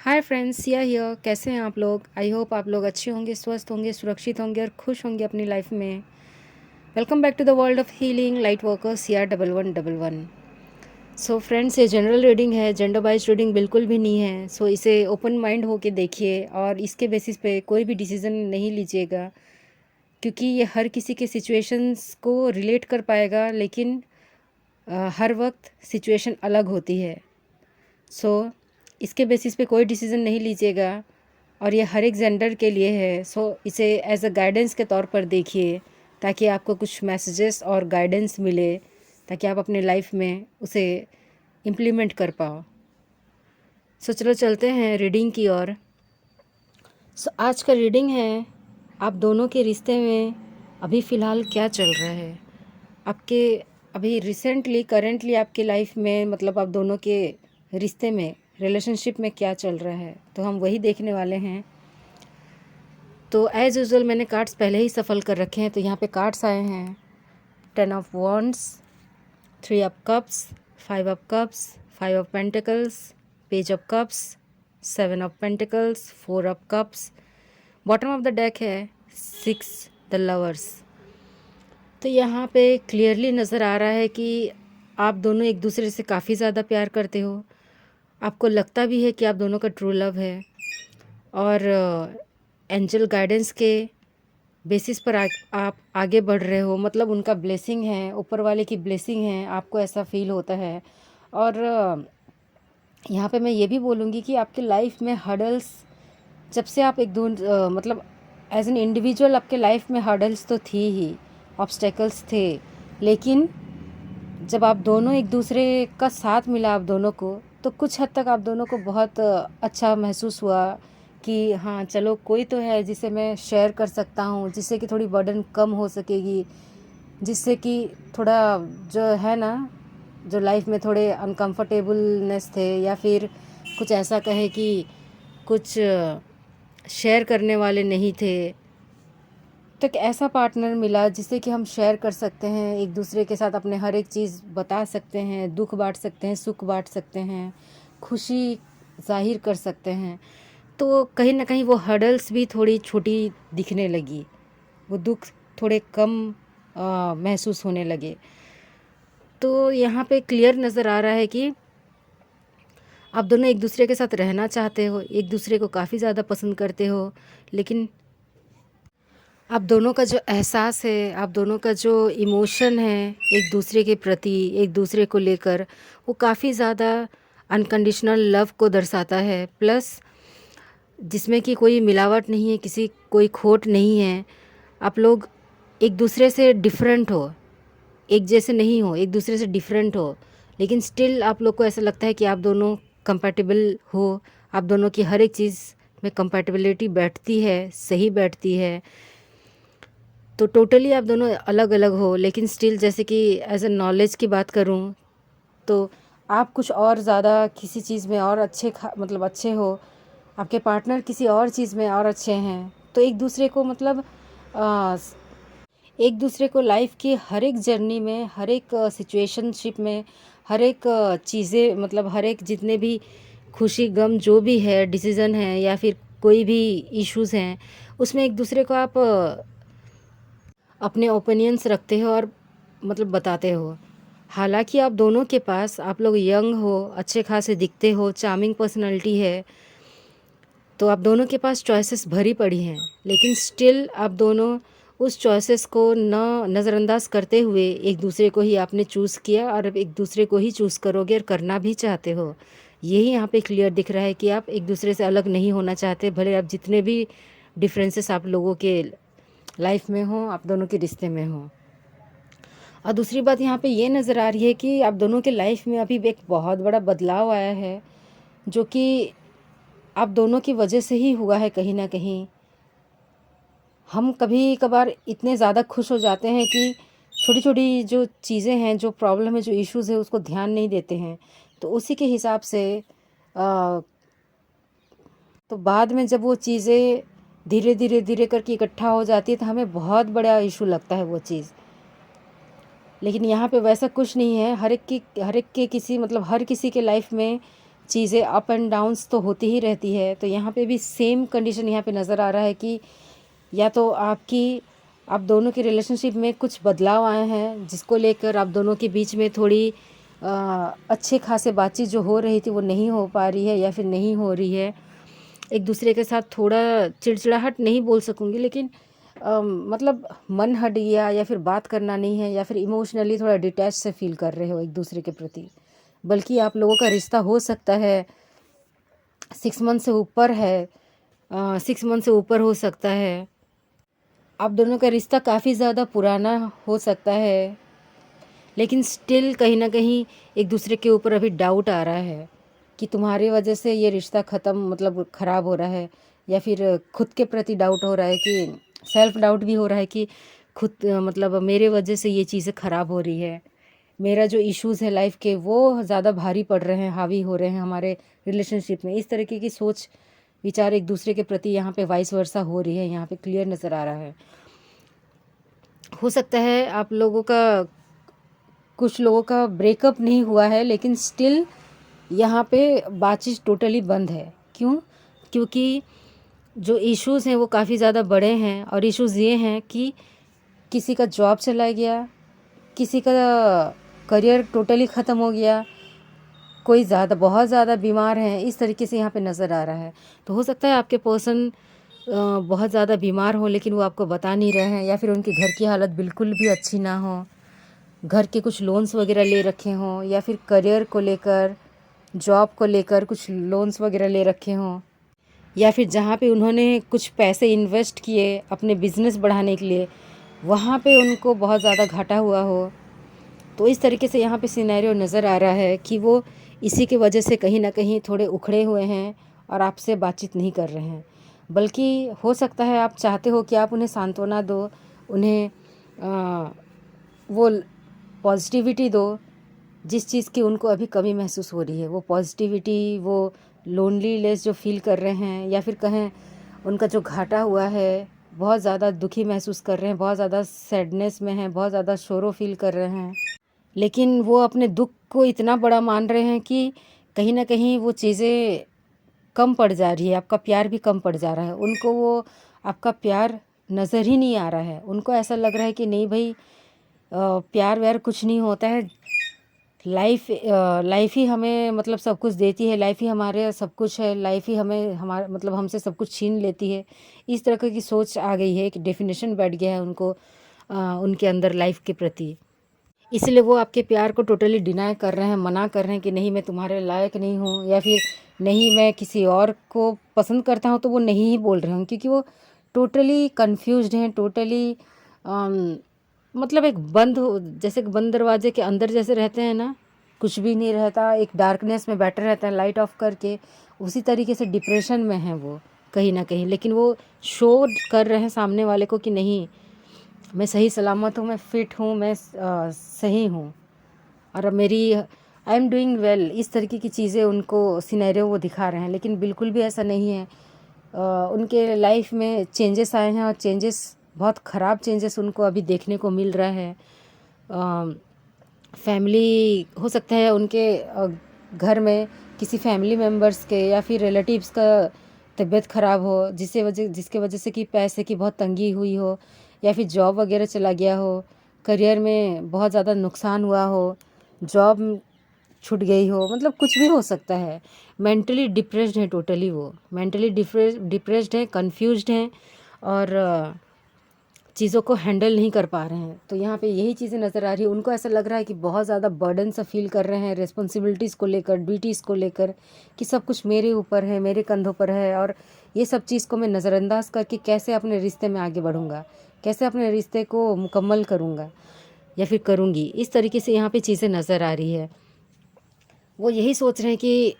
Hi friends, Siya here. कैसे हैं आप लोग? आई होप आप लोग अच्छे होंगे, स्वस्थ होंगे, सुरक्षित होंगे और खुश होंगे अपनी लाइफ में। Welcome back to the world of healing light worker Siya 1111। So friends, ये जनरल रीडिंग है, जेंडर वाइज रीडिंग बिल्कुल भी नहीं है। सो इसे ओपन माइंड होके देखिए और इसके बेसिस पे कोई भी डिसीज़न नहीं लीजिएगा, क्योंकि ये हर किसी के सिचुएशंस को रिलेट कर पाएगा, लेकिन हर वक्त सिचुएशन अलग होती है। सो इसके बेसिस पे कोई डिसीज़न नहीं लीजिएगा और ये हर एक जेंडर के लिए है। सो इसे एज अ गाइडेंस के तौर पर देखिए, ताकि आपको कुछ मैसेजेस और गाइडेंस मिले, ताकि आप अपने लाइफ में उसे इम्प्लीमेंट कर पाओ। सो चलो चलते हैं रीडिंग की ओर। सो आज का रीडिंग है, आप दोनों के रिश्ते में अभी फ़िलहाल क्या चल रहा है। आपके अभी रिसेंटली करेंटली आपके लाइफ में, मतलब आप दोनों के रिश्ते में, रिलेशनशिप में क्या चल रहा है, तो हम वही देखने वाले हैं। तो एज़ यूजुअल मैंने कार्ड्स पहले ही सफल कर रखे हैं, तो यहाँ पे कार्ड्स आए हैं 10 of wands, 3 of cups, 5 of cups, 5 of pentacles, page of cups, 7 of pentacles, 4 of cups. Bottom of the deck है 6 द लवर्स। तो यहाँ पे क्लियरली नज़र आ रहा है कि आप दोनों एक दूसरे से काफ़ी ज़्यादा प्यार करते हो। आपको लगता भी है कि आप दोनों का ट्रू लव है, और एंजल गाइडेंस के बेसिस पर आप आगे बढ़ रहे हो। मतलब उनका ब्लेसिंग है, ऊपर वाले की ब्लेसिंग है, आपको ऐसा फील होता है। और यहाँ पे मैं ये भी बोलूँगी कि आपके लाइफ में हर्डल्स, जब से आप मतलब एज एन इंडिविजुअल आपके लाइफ में हर्डल्स तो थी ही, ऑब्स्टेकल्स थे, लेकिन जब आप दोनों एक दूसरे का साथ मिला आप दोनों को, तो कुछ हद तक आप दोनों को बहुत अच्छा महसूस हुआ कि हाँ चलो, कोई तो है जिसे मैं शेयर कर सकता हूँ, जिससे कि थोड़ी बर्डन कम हो सकेगी, जिससे कि थोड़ा जो है ना, जो लाइफ में थोड़े अनकंफर्टेबलनेस थे, या फिर कुछ ऐसा कहे कि कुछ शेयर करने वाले नहीं थे, तो एक ऐसा पार्टनर मिला जिससे कि हम शेयर कर सकते हैं, एक दूसरे के साथ अपने हर एक चीज़ बता सकते हैं, दुख बांट सकते हैं, सुख बांट सकते हैं, खुशी जाहिर कर सकते हैं। तो कहीं ना कहीं वो हर्डल्स भी थोड़ी छोटी दिखने लगी, वो दुख थोड़े कम महसूस होने लगे। तो यहाँ पे क्लियर नज़र आ रहा है कि आप दोनों एक दूसरे के साथ रहना चाहते हो, एक दूसरे को काफ़ी ज़्यादा पसंद करते हो, लेकिन आप दोनों का जो एहसास है, आप दोनों का जो इमोशन है एक दूसरे के प्रति, एक दूसरे को लेकर, वो काफ़ी ज़्यादा अनकंडीशनल लव को दर्शाता है। प्लस जिसमें कि कोई मिलावट नहीं है, किसी कोई खोट नहीं है। आप लोग एक दूसरे से डिफरेंट हो, एक जैसे नहीं हो, एक दूसरे से डिफरेंट हो, लेकिन स्टिल आप लोग को ऐसा लगता है कि आप दोनों कंपैटिबल हो। आप दोनों की हर एक चीज़ में कंपैटिबिलिटी बैठती है, सही बैठती है। तो टोटली आप दोनों अलग अलग हो, लेकिन स्टिल जैसे कि एज ए नॉलेज की बात करूं, तो आप कुछ और ज़्यादा किसी चीज़ में और मतलब अच्छे हो, आपके पार्टनर किसी और चीज़ में और अच्छे हैं। तो एक दूसरे को मतलब आ, एक दूसरे को लाइफ की हर एक जर्नी में, हर एक सिचुएशनशिप में, हर एक चीज़ें, मतलब हर एक जितने भी खुशी गम जो भी है, डिसीज़न है, या फिर कोई भी इश्यूज़ हैं, उसमें एक दूसरे को आप अपने ओपिनियंस रखते हो और मतलब बताते हो। हालांकि आप दोनों के पास, आप लोग यंग हो, अच्छे खासे दिखते हो, चार्मिंग पर्सनालिटी है, तो आप दोनों के पास चॉइसेस भरी पड़ी हैं, लेकिन स्टिल आप दोनों उस चॉइसेस को नज़रअंदाज करते हुए एक दूसरे को ही आपने चूज़ किया, और अब एक दूसरे को ही चूज़ करोगे और करना भी चाहते हो। यही यहाँ पे क्लियर दिख रहा है कि आप एक दूसरे से अलग नहीं होना चाहते, भले आप जितने भी डिफरेंसेस आप लोगों के लाइफ में हो, आप दोनों के रिश्ते में हो। और दूसरी बात यहाँ पे ये नज़र आ रही है कि आप दोनों के लाइफ में अभी एक बहुत बड़ा बदलाव आया है, जो कि आप दोनों की वजह से ही हुआ है कहीं ना कहीं। हम कभी कभार इतने ज़्यादा खुश हो जाते हैं कि छोटी छोटी जो चीज़ें हैं, जो प्रॉब्लम है, जो इश्यूज़ है, उसको ध्यान नहीं देते हैं। तो उसी के हिसाब से तो बाद में जब वो चीज़ें धीरे धीरे धीरे करके इकट्ठा हो जाती है, तो हमें बहुत बड़ा इशू लगता है वो चीज़। लेकिन यहाँ पे वैसा कुछ नहीं है। हर एक के किसी, मतलब हर किसी के लाइफ में चीज़ें अप एंड डाउन्स तो होती ही रहती है। तो यहाँ पे भी सेम कंडीशन यहाँ पे नज़र आ रहा है कि या तो आप दोनों के रिलेशनशिप में कुछ बदलाव आए हैं, जिसको लेकर आप दोनों के बीच में थोड़ी अच्छे खासे बातचीत जो हो रही थी वो नहीं हो पा रही है या फिर नहीं हो रही है। एक दूसरे के साथ थोड़ा चिड़चिड़ाहट नहीं बोल सकूँगी, लेकिन मतलब मन हट गया या फिर बात करना नहीं है या फिर इमोशनली थोड़ा डिटैच से फील कर रहे हो एक दूसरे के प्रति। बल्कि आप लोगों का रिश्ता हो सकता है 6 मंथ से ऊपर है, 6 मंथ से ऊपर हो सकता है। आप दोनों का रिश्ता काफ़ी ज़्यादा पुराना हो सकता है, लेकिन स्टिल कहीं ना कहीं एक दूसरे के ऊपर अभी डाउट आ रहा है कि तुम्हारी वजह से ये रिश्ता ख़त्म, मतलब ख़राब हो रहा है, या फिर खुद के प्रति डाउट हो रहा है कि सेल्फ डाउट भी हो रहा है कि खुद मतलब मेरे वजह से ये चीज़ें ख़राब हो रही है। मेरा जो इश्यूज़ है लाइफ के वो ज़्यादा भारी पड़ रहे हैं, हावी हो रहे हैं हमारे रिलेशनशिप में। इस तरीके की सोच विचार एक दूसरे के प्रति यहाँ पे वाइस वर्सा हो रही है, यहाँ पे क्लियर नज़र आ रहा है। हो सकता है आप लोगों का, कुछ लोगों का ब्रेकअप नहीं हुआ है, लेकिन स्टिल यहाँ पे बातचीत टोटली बंद है। क्यों? क्योंकि जो इश्यूज़ हैं वो काफ़ी ज़्यादा बड़े हैं, और इश्यूज़ ये हैं कि किसी का जॉब चला गया, किसी का करियर टोटली ख़त्म हो गया, कोई बहुत ज़्यादा बीमार है, इस तरीके से यहाँ पे नज़र आ रहा है। तो हो सकता है आपके पर्सन बहुत ज़्यादा बीमार हो, लेकिन वो आपको बता नहीं रहे हैं, या फिर उनके घर की हालत बिल्कुल भी अच्छी ना हो, घर के कुछ लोन्स वगैरह ले रखे हों, या फिर करियर को लेकर, जॉब को लेकर कुछ लोन्स वगैरह ले रखे हों, या फिर जहाँ पे उन्होंने कुछ पैसे इन्वेस्ट किए अपने बिज़नेस बढ़ाने के लिए, वहाँ पे उनको बहुत ज़्यादा घाटा हुआ हो। तो इस तरीके से यहाँ पे सिनेरियो नज़र आ रहा है कि वो इसी की वजह से कहीं ना कहीं थोड़े उखड़े हुए हैं और आपसे बातचीत नहीं कर रहे हैं। बल्कि हो सकता है आप चाहते हो कि आप उन्हें सांत्वना दो, उन्हें वो पॉजिटिविटी दो, जिस चीज़ की उनको अभी कमी महसूस हो रही है। वो पॉजिटिविटी, वो लोनलीनेस जो फील कर रहे हैं, या फिर कहें उनका जो घाटा हुआ है, बहुत ज़्यादा दुखी महसूस कर रहे हैं, बहुत ज़्यादा सैडनेस में हैं, बहुत ज़्यादा शोरो फील कर रहे हैं। लेकिन वो अपने दुख को इतना बड़ा मान रहे हैं कि कहीं ना कहीं वो चीज़ें कम पड़ जा रही है, आपका प्यार भी कम पड़ जा रहा है। उनको वो आपका प्यार नज़र ही नहीं आ रहा है। उनको ऐसा लग रहा है कि नहीं भाई, प्यार व्यार कुछ नहीं होता है, लाइफ ही हमें मतलब सब कुछ देती है, लाइफ ही हमारे सब कुछ है, लाइफ ही हमें हमारे मतलब हमसे सब कुछ छीन लेती है। इस तरह की सोच आ गई है, एक डेफिनेशन बैठ गया है उनको, उनके अंदर लाइफ के प्रति। इसलिए वो आपके प्यार को टोटली डिनाई कर रहे हैं, मना कर रहे हैं कि नहीं मैं तुम्हारे लायक नहीं हूँ, या फिर नहीं मैं किसी और को पसंद करता हूँ, तो वो नहीं ही बोल रहे हैं, क्योंकि वो टोटली कन्फ्यूज्ड हैं, टोटली मतलब एक जैसे एक बंद दरवाजे के अंदर जैसे रहते हैं ना, कुछ भी नहीं रहता, एक डार्कनेस में बैठे रहते हैं लाइट ऑफ करके, उसी तरीके से डिप्रेशन में हैं वो कहीं ना कहीं। लेकिन वो शो कर रहे हैं सामने वाले को कि नहीं, मैं सही सलामत हूँ, मैं फिट हूँ, मैं सही हूँ, और मेरी आई एम डूइंग वेल, इस तरीके की चीज़ें उनको सिनेरियो वो दिखा रहे हैं। लेकिन बिल्कुल भी ऐसा नहीं है। उनके लाइफ में चेंजेस आए हैं, और चेंजेस बहुत ख़राब चेंजेस उनको अभी देखने को मिल रहा है। फैमिली, हो सकता है उनके घर में किसी फैमिली मेम्बर्स के या फिर रिलेटिव्स का तबीयत ख़राब हो, जिसके वजह से कि पैसे की बहुत तंगी हुई हो, या फिर जॉब वगैरह चला गया हो, करियर में बहुत ज़्यादा नुकसान हुआ हो, जॉब छूट गई हो, मतलब कुछ भी हो सकता है। मेंटली डिप्रेस्ड है, टोटली वो मेंटली डिप्रेस्ड है, कंफ्यूज्ड हैं, और चीज़ों को हैंडल नहीं कर पा रहे हैं। तो यहाँ पे यही चीज़ें नज़र आ रही है। उनको ऐसा लग रहा है कि बहुत ज़्यादा बर्डन सा फील कर रहे हैं, रिस्पॉन्सिबिलिटीज़ को लेकर, ड्यूटीज़ को लेकर, कि सब कुछ मेरे ऊपर है, मेरे कंधों पर है, और ये सब चीज़ को मैं नज़रअंदाज करके कैसे अपने रिश्ते में आगे बढ़ूँगा, कैसे अपने रिश्ते को मुकम्मल करूँगा या फिर करूँगी। इस तरीके से यहाँ पर चीज़ें नज़र आ रही है। वो यही सोच रहे हैं कि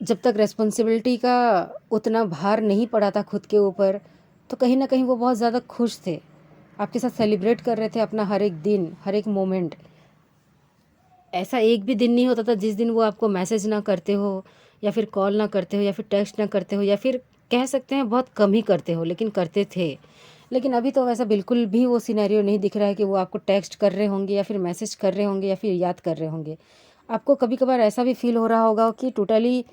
जब तक रिस्पॉन्सिबिलिटी का उतना भार नहीं पड़ा था खुद के ऊपर, तो कहीं ना कहीं वो बहुत ज़्यादा खुश थे, आपके साथ सेलिब्रेट कर रहे थे अपना हर एक दिन, हर एक मोमेंट। ऐसा एक भी दिन नहीं होता था जिस दिन वो आपको मैसेज ना करते हो, या फिर कॉल ना करते हो, या फिर टेक्स्ट ना करते हो, या फिर कह सकते हैं बहुत कम ही करते हो, लेकिन करते थे। लेकिन अभी तो वैसा बिल्कुल भी वो सिनेरियो नहीं दिख रहा है कि वो आपको टेक्स्ट कर रहे होंगे, या फिर मैसेज कर रहे होंगे, या फिर याद कर रहे होंगे। आपको कभी कभार ऐसा भी फील हो रहा होगा कि टोटली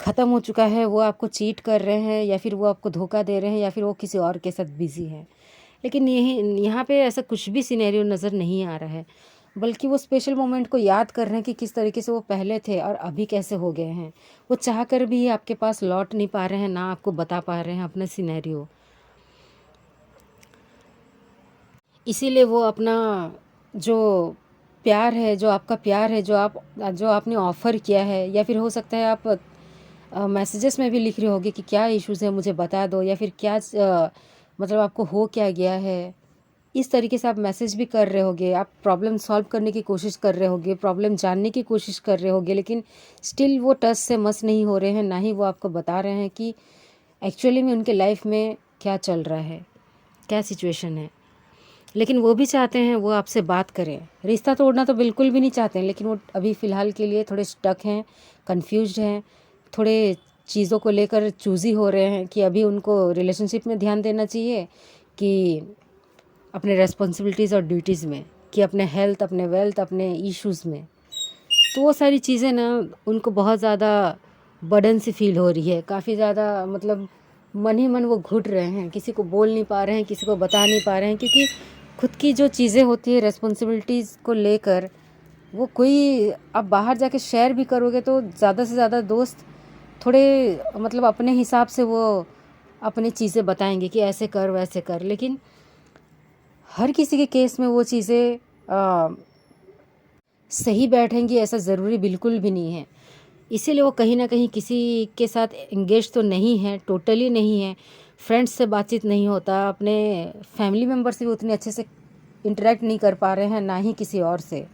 ख़त्म हो चुका है, वो आपको चीट कर रहे हैं या फिर वो आपको धोखा दे रहे हैं या फिर वो किसी और के साथ बिज़ी है। लेकिन यही यहाँ पे ऐसा कुछ भी सिनेरियो नज़र नहीं आ रहा है, बल्कि वो स्पेशल मोमेंट को याद कर रहे हैं कि किस तरीके से वो पहले थे और अभी कैसे हो गए हैं। वो चाह कर भी आपके पास लौट नहीं पा रहे हैं, ना आपको बता पा रहे हैं अपना सिनेरियो। इसीलिए वो अपना जो प्यार है, जो आपका प्यार है, जो आपने ऑफ़र किया है, या फिर हो सकता है आप मैसेजेस में भी लिख रहे होगे कि क्या इश्यूज़ है मुझे बता दो, या फिर क्या मतलब आपको हो क्या गया है। इस तरीके से आप मैसेज भी कर रहे होगे, आप प्रॉब्लम सॉल्व करने की कोशिश कर रहे होगे, प्रॉब्लम जानने की कोशिश कर रहे होगे, लेकिन स्टिल वो टच से मस नहीं हो रहे हैं, ना ही वो आपको बता रहे हैं कि एक्चुअली में उनके लाइफ में क्या चल रहा है, क्या सिचुएशन है। लेकिन वो भी चाहते हैं वो आपसे बात करें, रिश्ता तोड़ना तो बिल्कुल भी नहीं चाहते हैं, लेकिन वो अभी फ़िलहाल के लिए थोड़े स्टक हैं, कंफ्यूज्ड हैं, थोड़े चीज़ों को लेकर चूज़ी हो रहे हैं कि अभी उनको रिलेशनशिप में ध्यान देना चाहिए कि अपने रेस्पॉन्सिबिलिटीज़ और ड्यूटीज़ में, कि अपने हेल्थ, अपने वेल्थ, अपने इश्यूज़ में। तो वो सारी चीज़ें ना उनको बहुत ज़्यादा बर्डन सी फील हो रही है, काफ़ी ज़्यादा मतलब मन ही मन वो घुट रहे हैं, किसी को बोल नहीं पा रहे हैं, किसी को बता नहीं पा रहे हैं, क्योंकि खुद की जो चीज़ें होती है रेस्पॉन्सिबिलिटीज़ को लेकर, वो कोई आप बाहर जाके शेयर भी करोगे तो ज़्यादा से ज़्यादा दोस्त थोड़े मतलब अपने हिसाब से वो अपनी चीज़ें बताएंगे कि ऐसे कर वैसे कर, लेकिन हर किसी के केस में वो चीज़ें सही बैठेंगी ऐसा ज़रूरी बिल्कुल भी नहीं है। इसीलिए वो कहीं न कहीं किसी के साथ एंगेज तो नहीं है, टोटली नहीं है, फ्रेंड्स से बातचीत नहीं होता, अपने फैमिली मेम्बर से भी उतने अच्छे से इंटरैक्ट नहीं कर पा रहे हैं, ना ही किसी और से।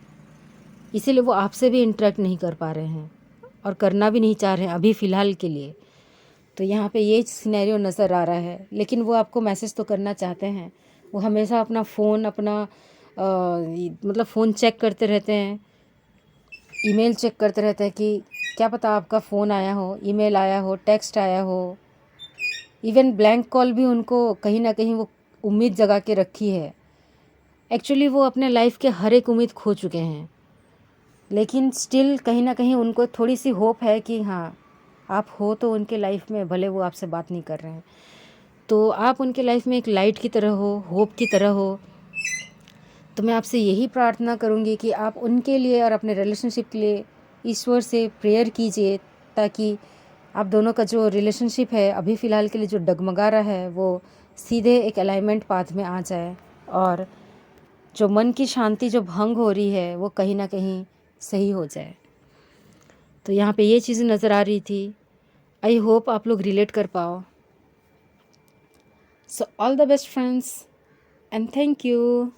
इसीलिए वो आपसे भी इंटरैक्ट नहीं कर पा रहे हैं और करना भी नहीं चाह रहे हैं अभी फ़िलहाल के लिए। तो यहाँ पे ये सिनेरियो नज़र आ रहा है, लेकिन वो आपको मैसेज तो करना चाहते हैं। वो हमेशा अपना फ़ोन मतलब फ़ोन चेक करते रहते हैं, ईमेल चेक करते रहते हैं कि क्या पता आपका फ़ोन आया हो, ईमेल आया हो, टेक्स्ट आया हो। इवन ब्लैंक कॉल भी उनको कहीं ना कहीं वो उम्मीद जगा के रखी है। एक्चुअली वो अपने लाइफ के हर एक उम्मीद खो चुके हैं, लेकिन स्टिल कहीं ना कहीं उनको थोड़ी सी होप है कि हाँ, आप हो तो उनके लाइफ में, भले वो आपसे बात नहीं कर रहे हैं, तो आप उनके लाइफ में एक लाइट की तरह हो, होप की तरह हो। तो मैं आपसे यही प्रार्थना करूँगी कि आप उनके लिए और अपने रिलेशनशिप के लिए ईश्वर से प्रेयर कीजिए, ताकि आप दोनों का जो रिलेशनशिप है अभी फ़िलहाल के लिए जो डगमगा रहा है, वो सीधे एक अलाइनमेंट पाथ में आ जाए, और जो मन की शांति जो भंग हो रही है वो कहीं ना कहीं सही हो जाए। तो यहाँ पे ये चीज़ें नज़र आ रही थी। आई होप आप लोग रिलेट कर पाओ। So all the best friends and thank you.